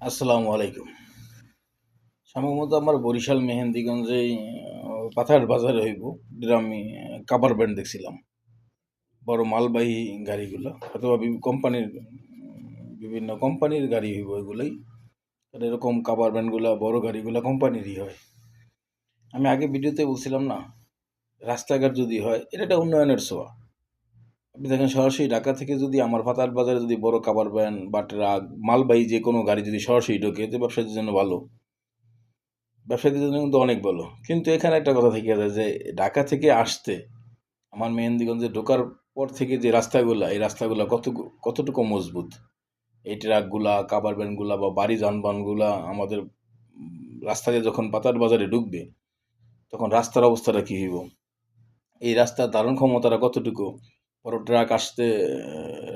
আসসালামু আলাইকুম। সম্ভবত আমার বরিশাল মেহেন্দিগঞ্জে পাথার বাজারে হইব আমি কাভার ব্যান্ড দেখছিলাম। বড় মালবাহী গাড়িগুলো অথবা বিভিন্ন কোম্পানির গাড়ি হইব এগুলোই। এরকম কাভার ব্যান্ডগুলা বড় গাড়িগুলা কোম্পানিরই হয়। আমি আগে ভিডিওতে বলছিলাম না, রাস্তাঘাট যদি হয় এটা একটা উন্নয়নের ছোঁয়া। আপনি দেখেন সরাসরি ঢাকা থেকে যদি আমার পাতার বাজারে যদি বড় কাভার ভ্যান বা ট্রাক মালবাহী যে কোনো গাড়ি যদি সরাসরি ঢোকে তো ব্যবসায়ীদের জন্য ভালো। ব্যবসায়ীদের জন্য কিন্তু অনেক ভালো। কিন্তু এখানে একটা কথা থেকে যায় যে ঢাকা থেকে আসতে আমার মেহেন্দিগঞ্জে ঢোকার পর থেকে যে রাস্তাগুলা এই রাস্তাগুলা কতটুকু মজবুত। এই ট্রাকগুলা কাভার ভ্যানগুলা বা ভারী যানবাহনগুলা আমাদের রাস্তা দিয়ে যখন পাতার বাজারে ঢুকবে তখন রাস্তার অবস্থাটা কী হইব, এই রাস্তার ধারণ ক্ষমতাটা কতটুকু, বড় ট্রাক আসতে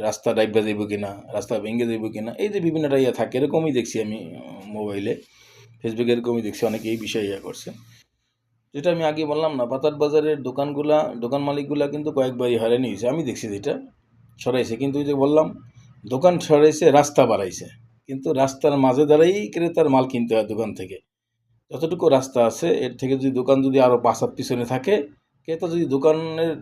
রাস্তা ডাইবা যাইব কিনা, রাস্তা ভেঙে যাইব কিনা, এই যে বিভিন্নটা ইয়ে থাকে এরকমই দেখছি আমি মোবাইলে ফেসবুকে এরকমই দেখছি অনেকে এই বিষয়ে ইয়ে করছে। যেটা আমি আগে বললাম না, পাতার বাজারের দোকান মালিকগুলা কিন্তু কয়েকবারই হয়রানি হয়েছে, আমি দেখছি যেটা সরাইছে। কিন্তু ওই যে বললাম, দোকান সরাইছে, রাস্তা বাড়াইছে, কিন্তু রাস্তার মাঝে দাঁড়াই ক্রেতার মাল কিনতে হয় দোকান থেকে। যতটুকু রাস্তা আছে এর থেকে যদি দোকান যদি আরও 5 হাত পিছনে থাকে, ক্রেতা যদি দোকানের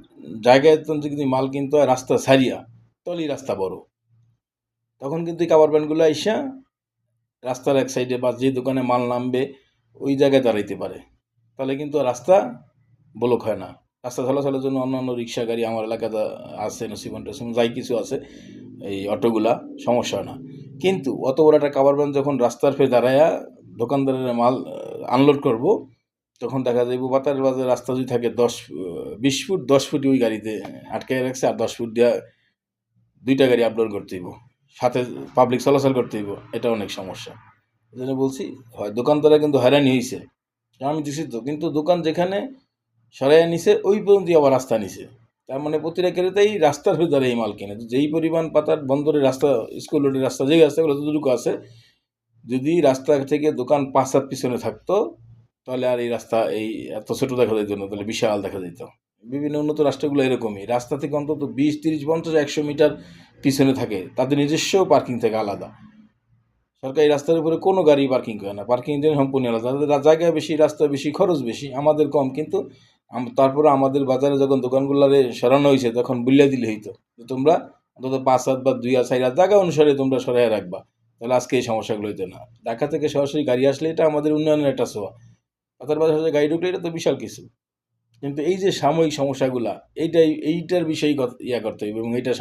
জায়গায় যদি মাল কিনতে হয় রাস্তা ছাড়িয়া, তলেই রাস্তা বড়, তখন কিন্তু এই কাভার ভ্যানগুলো আইসা রাস্তার এক সাইডে বা যে দোকানে মাল নামবে ওই জায়গায় দাঁড়াইতে পারে। তাহলে কিন্তু রাস্তা ব্লক হয় না। রাস্তা চলাচলের জন্য অন্যান্য রিক্সা গাড়ি আমার এলাকাতে আছে, নসিবন টসিবন যাই কিছু আছে, এই অটোগুলা সমস্যা হয় না। কিন্তু অত বড় একটা কাভার ভ্যান যখন রাস্তার ফের দাঁড়ায়া দোকানদারের মাল আনলোড করব, তখন দেখা যাইব পাতার বাজার রাস্তা যদি থাকে 20 ফুট, 10 ফুটই ওই গাড়িতে আটকাই রাখছে, আর 10 ফুট দিয়া 2টা গাড়ি আপলোড করতে হইব, সাথে পাবলিক চলাচল করতে হইব। এটা অনেক সমস্যা। এই জন্য বলছি, হয় দোকানদাররা কিন্তু হয়রানি হয়েছে, আমি দিছি তো, কিন্তু দোকান যেখানে সরাইয়া নিছে ওই পর্যন্তই আবার রাস্তা নিছে। তার মানে প্রতিটা ক্রেতাই রাস্তার ভিতরে এই মাল কিনে। যেই পরিমাণ পাতার বন্দরের রাস্তা, স্কুল রোডের রাস্তা, যেই রাস্তাগুলো যতটুকু আছে, যদি রাস্তা থেকে দোকান 5 হাত পিছনে থাকতো তাহলে আর এই রাস্তা এই এত ছোট দেখা যেত না, তাহলে বিশাল দেখা যেত। বিভিন্ন উন্নত রাষ্ট্রগুলো এরকমই, রাস্তা থেকে অন্তত 20, 30, 50, 100 মিটার পিছনে থাকে, তাদের নিজস্ব পার্কিং থেকে আলাদা। সরকারি রাস্তার উপরে কোনো গাড়ি পার্কিং করে না, পার্কিং জন্য সম্পূর্ণ আলাদা। তাদের জায়গা বেশি, রাস্তা বেশি, খরচ বেশি, আমাদের কম। কিন্তু তারপরে আমাদের বাজারে যখন দোকানগুলারে সরানো হয়েছে তখন বুলিয়ে দিলে হইতো যে তোমরা অন্তত 5 হাত বা 2 হাত 4 হাত জায়গা অনুসারে তোমরা সরাই রাখবা, তাহলে আজকে এই সমস্যাগুলো হইতো না। ঢাকা থেকে সরাসরি গাড়ি আসলে এটা আমাদের উন্নয়নের একটা ছোঁয়া। পাতার বাজারে গাড়ি ঢুকলে এটা তো বিশাল কিছু। কিন্তু এই যে সাময়িক সমস্যাগুলা, এইটার বিষয়ে ইয়া করতে হবে এবং এইটা